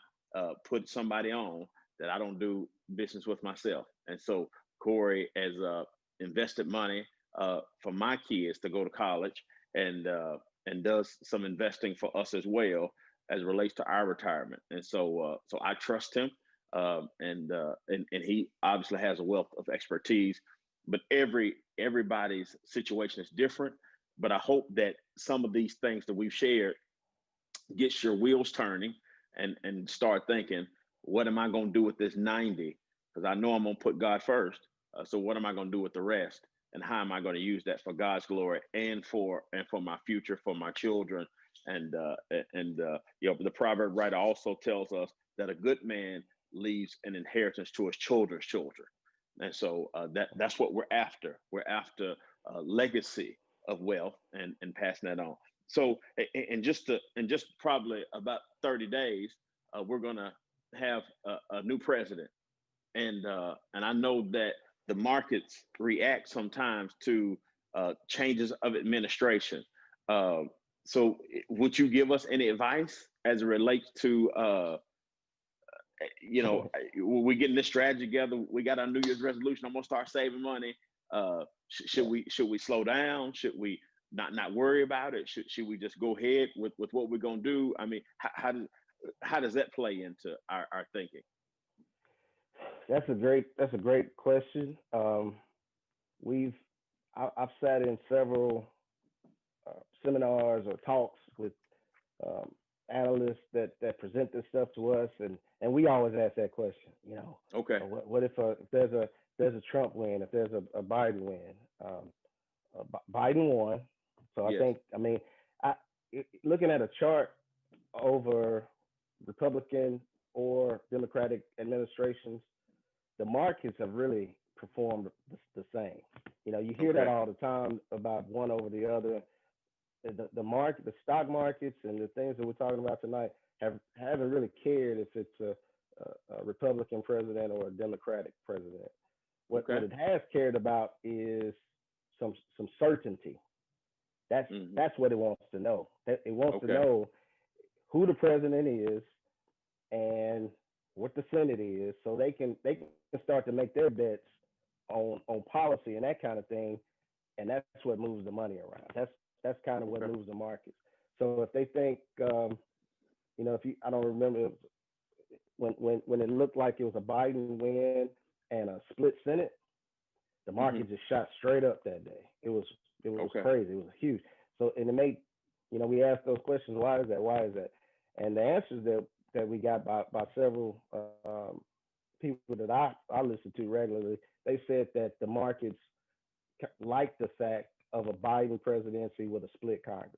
put somebody on that I don't do business with myself. And so Corey has invested money for my kids to go to college, and does some investing for us as well as it relates to our retirement. And so I trust him, and he obviously has a wealth of expertise. But everybody's situation is different. But I hope that some of these things that we've shared gets your wheels turning, and start thinking, what am I going to do with this 90? Because I know I'm going to put God first. So what am I going to do with the rest? And how am I going to use that for God's glory, and for my future, for my children? And the proverb writer also tells us that a good man leaves an inheritance to his children's children. And so that's what we're after. We're after a legacy of wealth, and passing that on. So in just probably about 30 days, we're gonna have a new president, and I know that the markets react sometimes to changes of administration. Uh, so would you give us any advice as it relates to we getting this strategy together? We got our New Year's resolution. I'm gonna start saving money. Should Yeah. we slow down? Should we not worry about it? Should we just go ahead with what we're gonna do? I mean, how does that play into our thinking? That's a great question. We've I've sat in several seminars or talks with um, analysts that present this stuff to us, and we always ask that question. Okay. What if there's a Trump win, if there's a Biden win? Biden won, so I Yes. think, I, looking at a chart over Republican or Democratic administrations, the markets have really performed the same. You hear that Okay. all the time about one over the other. The stock markets, and the things that we're talking about tonight haven't really cared if it's a Republican president or a Democratic president. What Okay. it has cared about is some certainty. That's Hmm. that's what it wants to know. It wants to Okay. know who the president is and what the Senate is, so they can start to make their bets on policy and that kind of thing, and that's what moves the money around. That's kind of what Okay. moves the markets. So if they think, if you, I don't remember when it looked like it was a Biden win and a split Senate, the Hmm. market just shot straight up that day. It was Okay. crazy. It was huge. So, and it made, we asked those questions. Why is that? Why is that? And the answers that we got by several people that I listen to regularly, they said that the markets like the fact of a Biden presidency with a split Congress,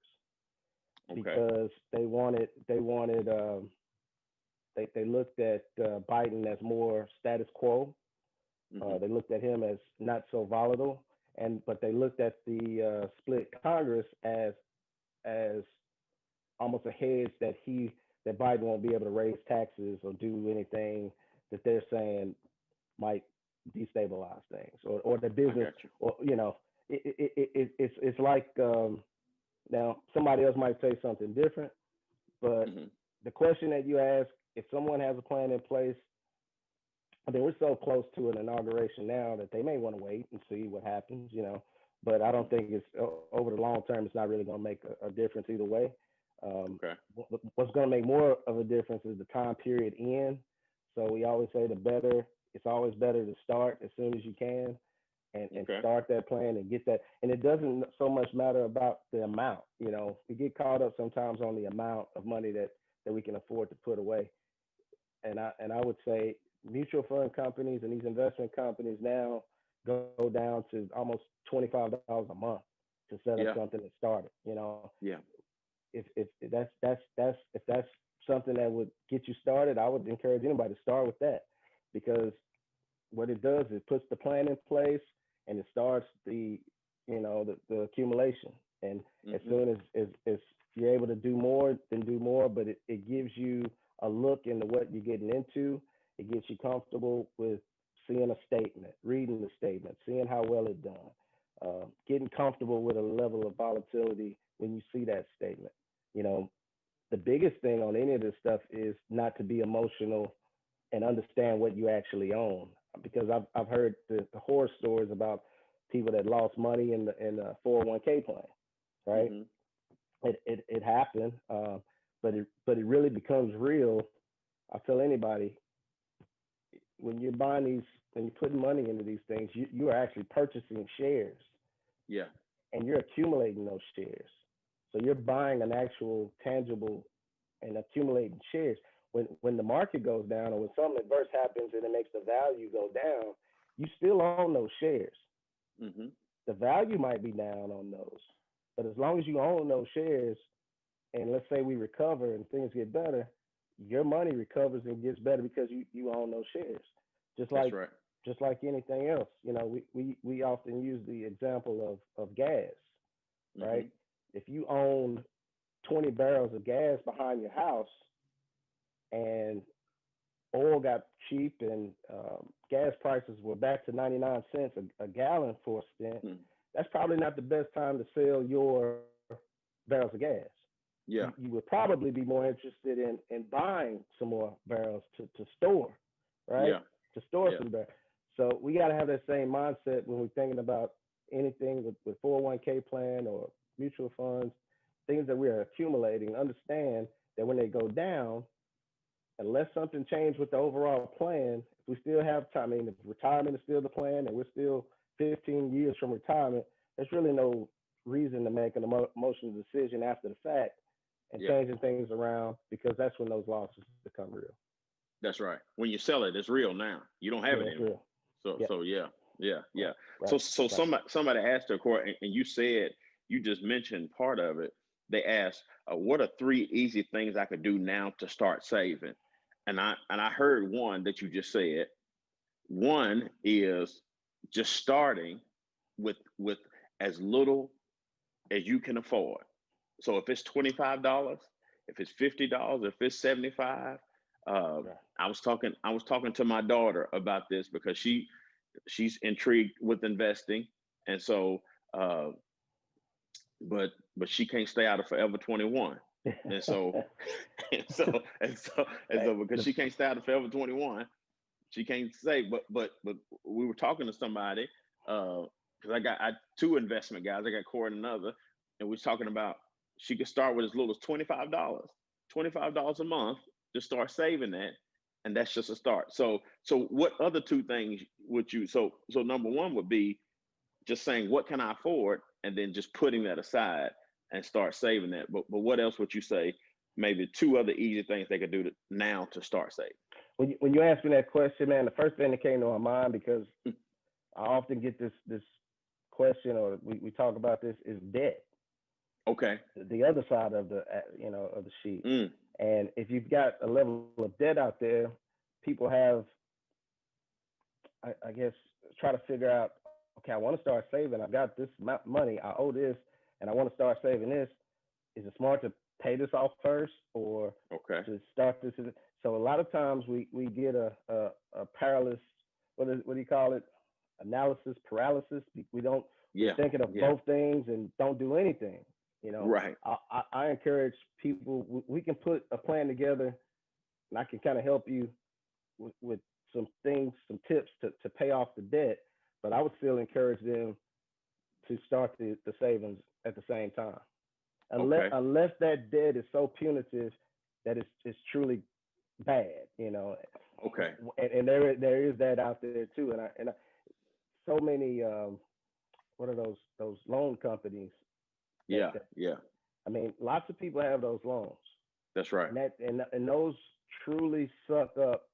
Okay. because they looked at Biden as more status quo. Hmm. They looked at him as not so volatile, but they looked at the split Congress as almost a hedge that Biden won't be able to raise taxes or do anything that they're saying might destabilize things, or the I business, got you. or it's like, now somebody else might say something different, but Hmm. the question that you ask, if someone has a plan in place, I mean, we're so close to an inauguration now that they may want to wait and see what happens, you know. But I don't think it's over the long term. It's not really going to make a difference either way. Okay. What's going to make more of a difference is the time period in. So we always say the better. It's always better to start as soon as you can, and Okay. start that plan and get that. And it doesn't so much matter about the amount. You know, we get caught up sometimes on the amount of money that we can afford to put away. And I would say mutual fund companies and these investment companies now go down to almost $25 a month to set up Yeah. something and start it. You know, Yeah. if that's something that would get you started, I would encourage anybody to start with that, because what it does is it puts the plan in place and it starts the accumulation. And as Hmm. soon as you're able to do more, then do more, but it gives you a look into what you're getting into. It gets you comfortable with seeing a statement, reading the statement, seeing how well it's done, getting comfortable with a level of volatility when you see that statement. You know, the biggest thing on any of this stuff is not to be emotional and understand what you actually own. Because I've heard the horror stories about people that lost money in the 401k plan, right? Hmm. It happened, but it really becomes real. I tell anybody, when you're buying these, when you're putting money into these things, you are actually purchasing shares Yeah. and you're accumulating those shares. So you're buying an actual tangible and accumulating shares. When the market goes down or when something adverse happens and it makes the value go down, you still own those shares. Hmm. The value might be down on those, but as long as you own those shares, and let's say we recover and things get better, your money recovers and gets better because you own those shares. Just That's like right. just like anything else, you know, we often use the example of gas, right? Hmm. If you own 20 barrels of gas behind your house and oil got cheap and gas prices were back to 99 cents a gallon for a stint, Hmm. that's probably not the best time to sell your barrels of gas. Yeah. You would probably be more interested in buying some more barrels to store, right? Yeah. To store Yeah. some barrels. So we got to have that same mindset when we're thinking about anything with 401k plan or mutual funds, things that we are accumulating. Understand that when they go down, unless something changed with the overall plan, if we still have time, I mean, if retirement is still the plan and we're still 15 years from retirement, there's really no reason to make an emotional decision after the fact and Yeah. changing things around, because that's when those losses become real. That's right. When you sell it, it's real now. You don't have Yeah, it that's anymore. real. So Yeah, so yeah. Yeah. Yeah. right, So right, so right. somebody asked her, Court, and you said, you just mentioned part of it. They asked, what are three easy things I could do now to start saving? And I heard one that you just said. One is just starting with as little as you can afford. So if it's $25, if it's $50, if it's 75, uh, Right. I was talking to my daughter about this because she's intrigued with investing, and so uh, but she can't stay out of Forever 21, and so and so and so because The, she can't stay out of Forever 21, she can't say. But we were talking to somebody because I two investment guys. I got Corey and another, and we was talking about she could start with as little as $25, $25 a month to start saving that, and that's just a start. So what other two things would you? So number one would be just saying what can I afford, and then just putting that aside and start saving that. But what else would you say? Maybe two other easy things they could do now to start saving. when you asked me that question, man, the first thing that came to my mind, because I often get this question, or we talk about this, is debt. Okay. The other side of the of the sheet. Mm, And if you've got a level of debt out there, people have, I guess, try to figure out, okay, I want to start saving. I've got this amount of money, I owe this, and I want to start saving this. Is it smart to pay this off first or okay. to start this? So a lot of times we get a paralysis. What do you call it? Analysis paralysis. We don't. We're Yeah. thinking of Yeah. both things and don't do anything. You know, Right. I encourage people. We can put a plan together, and I can kind of help you with some things, some tips to pay off the debt. But I would still encourage them to start the savings at the same time, Okay. unless that debt is so punitive that it's truly bad. You know, Okay. and there is that out there too. And so many what are those loan companies Yeah. that Yeah. I mean, lots of people have those loans, That's right. and those truly suck up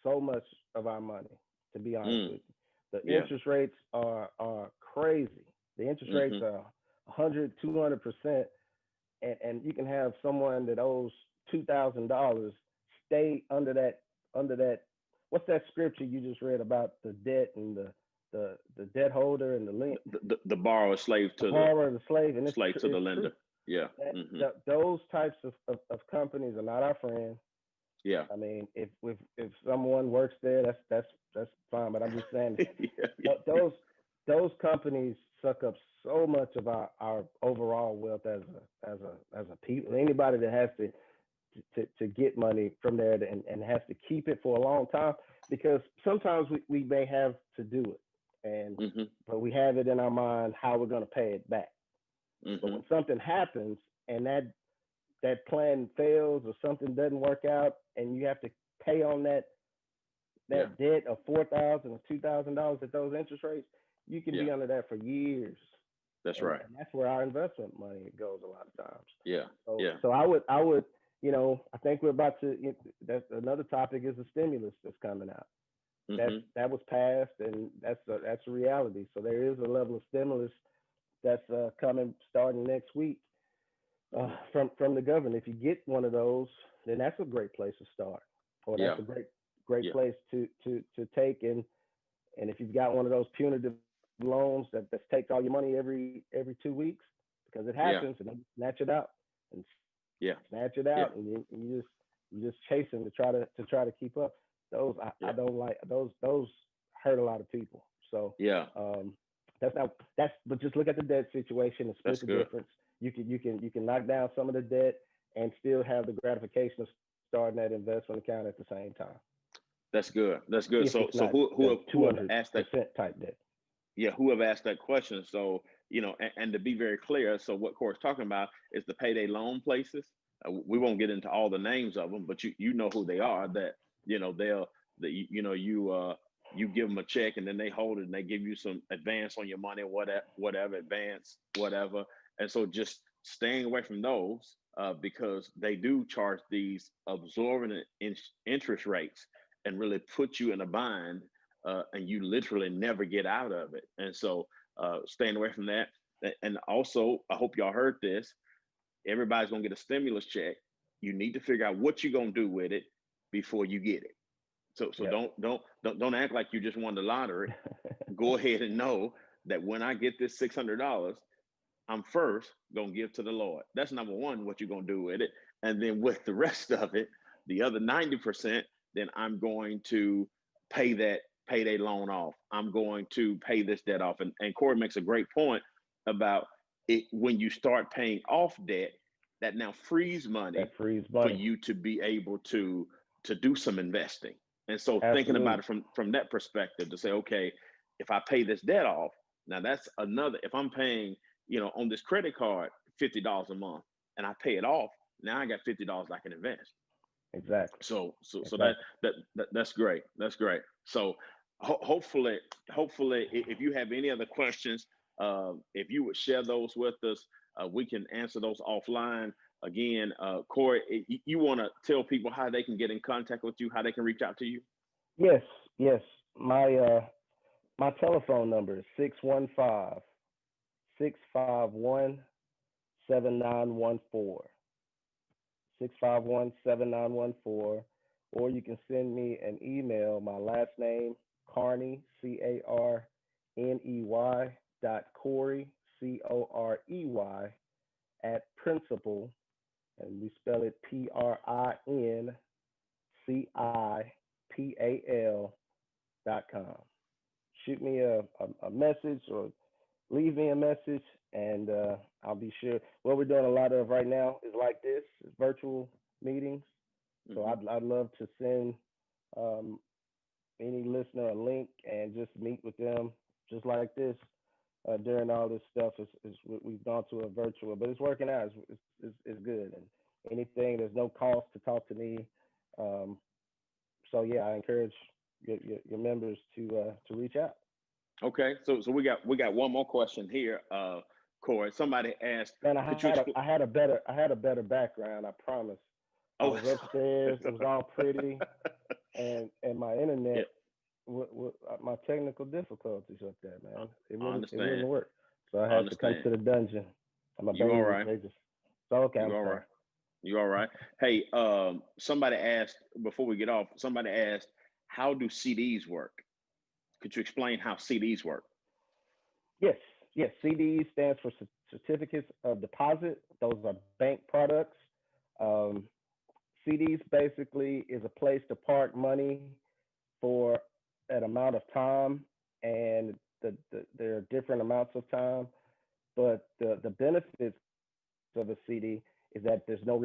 so much of our money. To be honest Mm. with you, the Yeah. interest rates are crazy. The interest rates Mm-hmm. are 100, 200%, and you can have someone that owes $2,000 stay under that. What's that scripture you just read about the debt and the debt holder and the link, The borrower slave the to the borrower, the slave, and to the it's true. lender. Yeah. Mm-hmm. Those types of companies are not our friends. Yeah. I mean, if someone works there, that's fine. But I'm just saying, Yeah. those companies suck up so much of our overall wealth as a people. Anybody that has to get money from there and has to keep it for a long time, because sometimes we may have to do it, and Mm-hmm. but we have it in our mind how we're going to pay it back. But Mm-hmm. when something happens and that plan fails or something doesn't work out and you have to pay on Yeah. that debt of $4,000 or $2,000 at those interest rates, you can Yeah. be under that for years. That's And, right. and that's where our investment money goes a lot of times. Yeah. So Yeah. so I would, I think we're about to. That's another topic is the stimulus that's coming out. Mm-hmm. That was passed, and that's a reality. So there is a level of stimulus that's coming starting next week Mm-hmm. from the government. If you get one of those, then that's a great place to start, or Yeah. that's a great Yeah. place to take. And if you've got one of those punitive loans that takes all your money every 2 weeks, because it Yeah. happens, and then snatch it out and Yeah. snatch it Yeah. out, and you just chasing to try to keep up. Those I Yeah. don't like. Those hurt a lot of people. So Yeah. but just look at the debt situation and split That's the good. difference. You can knock down some of the debt and still have the gratification of starting that investment account at the same time, That's good. That's good. if So it's not who two have hundred asked that? percent type debt. Yeah, who have asked that question? So and to be very clear, so what Corey's talking about is the payday loan places. We won't get into all the names of them, but you know who they are. That they'll that you give them a check and then they hold it and they give you some advance on your money, whatever advance, whatever. And so just staying away from those because they do charge these absorbent interest rates and really put you in a bind and you literally never get out of it. And so staying away from that. And also, I hope y'all heard this. Everybody's gonna get a stimulus check. You need to figure out what you're gonna do with it before you get it. So Yep. don't act like you just won the lottery. Go ahead and know that when I get this $600, I'm first gonna give to the Lord. That's number one. What you're gonna do with it, and then with the rest of it, the other 90%, then I'm going to pay that payday loan off. I'm going to pay this debt off. And Corey makes a great point about it when you start paying off debt, that now frees money That frees for money. you to be able to do some investing. And so thinking about Absolutely. it from that perspective to say, okay, if I pay this debt off, now that's another. If I'm paying, on this credit card $50 a month, and I pay it off, now I got $50 I can invest. Exactly. So Exactly. that's great. That's great. So hopefully, if you have any other questions, if you would share those with us, we can answer those offline. Again, Corey, you want to tell people how they can get in contact with you, how they can reach out to you? Yes. Yes. My telephone number is 615-651-7914. 651-7914. Or you can send me an email. My last name, Carney, Carney .Corey, Corey at principal, and we spell it PRINCIPAL .com. Shoot me a message or leave me a message, and I'll be sure. What we're doing a lot of right now is like this, is virtual meetings. So Hmm. I'd love to send um, any listener a link and just meet with them just like this during all this stuff. We've gone to a virtual, but it's working out. It's good. And anything, there's no cost to talk to me. Um, so yeah, I encourage your members to reach out. Okay, so we got one more question here, Corey. Somebody asked, Man, could you explain? I had a better background. I promise. I Oh, was upstairs. It was all pretty, and my yeah, internet, my technical difficulties up there, I man. I It wouldn't understand. work. So I I had to come understand. to the dungeon. And my You all babies, right? they just. So okay, You I'm all sorry. right? You all right? Hey, somebody asked before we get off. Somebody asked, how do CDs work? Could you explain how CDs work? Yes, yes. CDE stands for certificates of deposit. Those are bank products. Um, CDs basically is a place to park money for an amount of time, and there are different amounts of time. But the benefits of a CD is that there's no real risk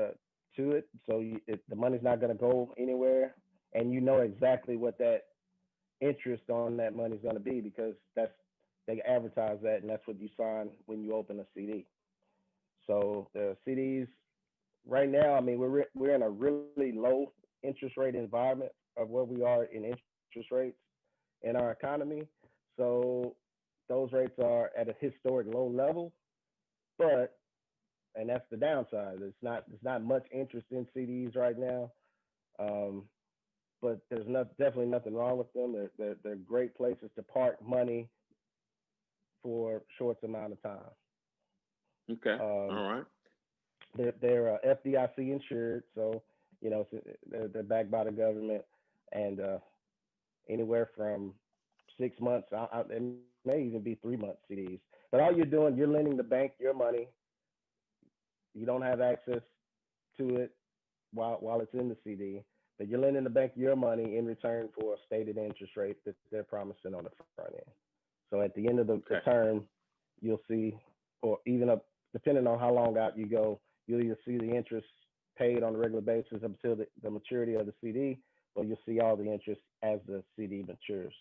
uh, to it, so the money's not going to go anywhere, and you know exactly what that interest on that money is going to be because they advertise that, and that's what you sign when you open a CD. So the CDs right now, I mean, we're in a really low interest rate environment of where we are in interest rates in our economy. So those rates are at a historic low level, but and that's the downside. There's not much interest in CDs right now. Um, but there's definitely nothing wrong with them. They're great places to park money for short amount of time. Okay, Um, all right. they're FDIC insured, so they're backed by the government, and anywhere from 6 months. It may even be 3 month CDs. But all you're doing, you're lending the bank your money. You don't have access to it while it's in the CD, but you're lending the bank your money in return for a stated interest rate that they're promising on the front end. So at the end of the Okay, term, you'll see, or even up, depending on how long out you go, you'll either see the interest paid on a regular basis up until the maturity of the CD, or you'll see all the interest as the CD matures.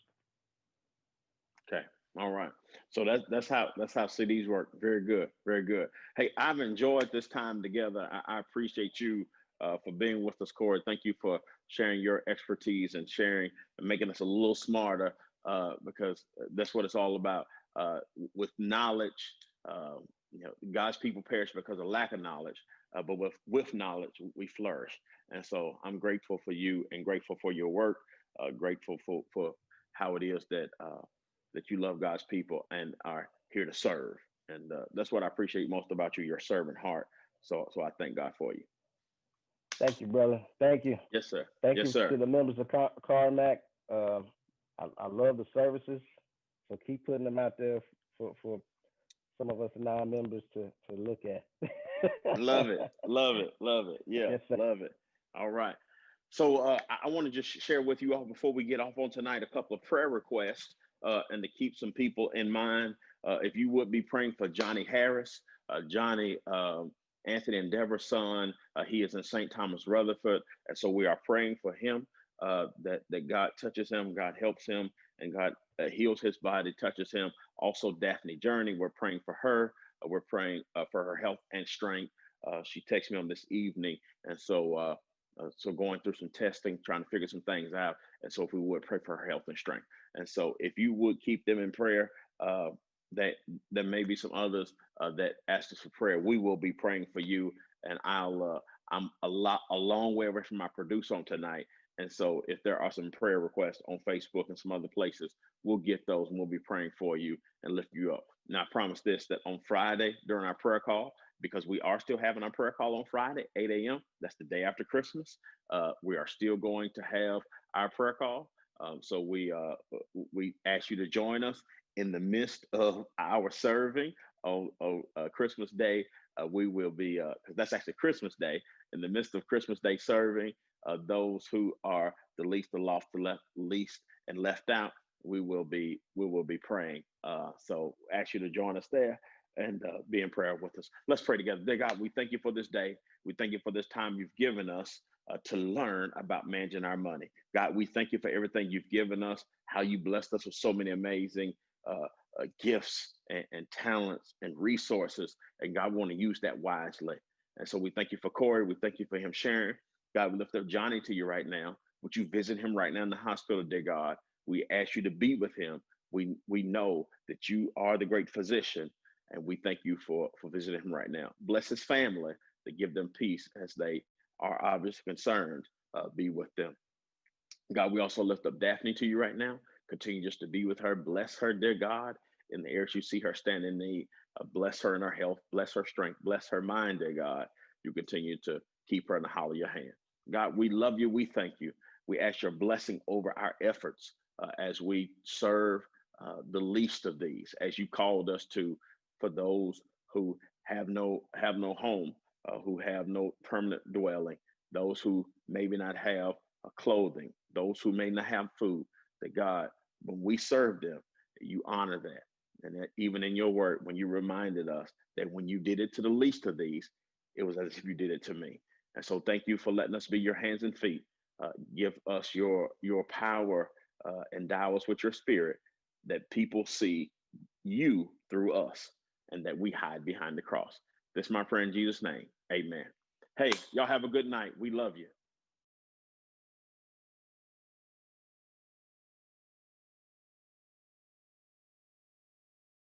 okay, all right. So that's how CDs work. Very good, very good. Hey, I've enjoyed this time together. I appreciate you for being with us, Corey. Thank you for sharing your expertise and sharing and making us a little smarter because that's what it's all about. With knowledge, uh, God's people perish because of lack of knowledge, but with knowledge we flourish. And so I'm grateful for you and grateful for your work. Grateful for how it is that you love God's people and are here to serve. And that's what I appreciate most about you, your servant heart. So I thank God for you. Thank you, brother. Thank you. Yes, sir. Thank Yes, you to sir. the members of Carmack. Uh, I love the services, so keep putting them out there for some of us non-members to look at. Love it. Love it. Love it. Yeah, Yes, sir. love it. All right. So I want to just share with you all before we get off on tonight a couple of prayer requests and to keep some people in mind. If you would be praying for Johnny Harris, Johnny Anthony and Deborah's son, he is in St. Thomas, Rutherford, and so we are praying for him that God touches him, God helps him, and God heals his body, touches him. Also, Daphne Journey, we're praying for her. We're praying for her health and strength. She texted me on this evening, and so going through some testing, trying to figure some things out. And so if we would pray for her health and strength. And so if you would keep them in prayer, that there may be some others that ask us for prayer. We will be praying for you. And I'm a long way away from my producer on tonight. And so if there are some prayer requests on Facebook and some other places, we'll get those and we'll be praying for you and lift you up. Now I promise this that on Friday during our prayer call, because we are still having our prayer call on Friday, 8 a.m. That's the day after Christmas. We are still going to have our prayer call. So we ask you to join us in the midst of our serving on Christmas Day. We will be, because that's actually Christmas Day, in the midst of Christmas Day serving those who are the least, the lost, the least, and left out. we will be praying. So ask you to join us there and be in prayer with us. Let's pray together. Dear God, we thank you for this day. We thank you for this time you've given us to learn about managing our money. God, we thank you for everything you've given us, how you blessed us with so many amazing gifts and talents and resources. And God, we want to use that wisely. And so we thank you for Corey. We thank you for him sharing. God, we lift up Johnny to you right now. Would you visit him right now in the hospital, dear God? We ask you to be with him. We know that you are the great physician, and we thank you for visiting him right now. Bless his family to give them peace as they are obviously concerned. Be with them. God, we also lift up Daphne to you right now. Continue just to be with her. Bless her, dear God, in the areas you see her stand in need. Bless her in her health. Bless her strength. Bless her mind, dear God. You continue to keep her in the hollow of your hand. God, we love you. We thank you. We ask your blessing over our efforts as we serve the least of these, as you called us to, for those who have no home, who have no permanent dwelling, those who maybe not have clothing, those who may not have food. That God, when we serve them, you honor that. And that even in your word, when you reminded us that when you did it to the least of these, it was as if you did it to me. And so thank you for letting us be your hands and feet. Give us your power, endow us with your spirit, that people see you through us and that we hide behind the cross. This is my prayer in Jesus' name. Amen. Hey, y'all have a good night. We love you.